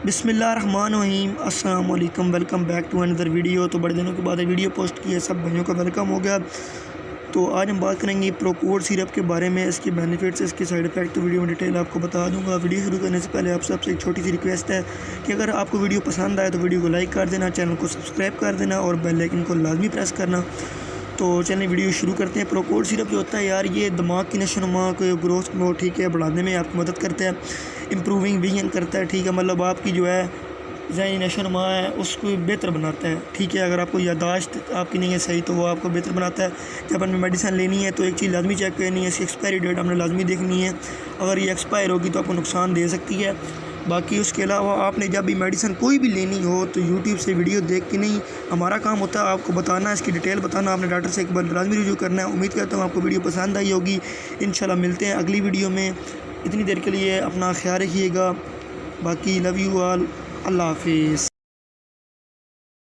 بسم اللہ الرحمن الرحیم، السلام علیکم، welcome back to another video. تو بڑے دنوں کے بعد ویڈیو پوسٹ کی ہے، سب بھائیوں کا ویلکم ہو گیا۔ تو آج ہم بات کریں گے پروکور سیرپ کے بارے میں، اس کے بینیفٹس، اس کے سائیڈ ایفیکٹ، تو ویڈیو میں ڈیٹیل آپ کو بتا دوں گا۔ ویڈیو شروع کرنے سے پہلے آپ سب سے ایک چھوٹی سی ریکویسٹ ہے کہ اگر آپ کو ویڈیو پسند آئے تو ویڈیو کو لائک کر دینا، چینل کو سبسکرائب کر دینا اور بیل آئکن کو لازمی پریس کرنا۔ تو چلیں ویڈیو شروع کرتے ہیں۔ پروکور سیرپ جو ہوتا ہے یار، یہ دماغ کی نشو و نما کو، گروتھ کو ٹھیک ہے بڑھانے میں آپ کی مدد کرتا ہے، امپروونگ ویژن کرتا ہے، ٹھیک ہے، مطلب آپ کی جو ہے ذہنی نشو و نما ہے اس کو بہتر بناتا ہے، ٹھیک ہے۔ اگر آپ کو یادداشت آپ کی نہیں ہے صحیح تو وہ آپ کو بہتر بناتا ہے۔ جب ہمیں میڈیسن لینی ہے تو ایک چیز لازمی چیک کرنی ہے، اس کی ایکسپائری ڈیٹ ہم نے لازمی دیکھنی ہے، اگر یہ ایکسپائر ہوگی تو آپ کو نقصان دے سکتی ہے۔ باقی اس کے علاوہ آپ نے جب بھی میڈیسن کوئی بھی لینی ہو تو یوٹیوب سے ویڈیو دیکھ کے نہیں، ہمارا کام ہوتا ہے آپ کو بتانا، اس کی ڈیٹیل بتانا، آپ نے ڈاکٹر سے ایک بار لازمی رجوع کرنا ہے۔ امید کرتا ہوں آپ کو ویڈیو پسند آئی ہوگی۔ انشاءاللہ ملتے ہیں اگلی ویڈیو میں، اتنی دیر کے لیے اپنا خیال رکھیے گا۔ باقی لو یو آل، اللہ حافظ۔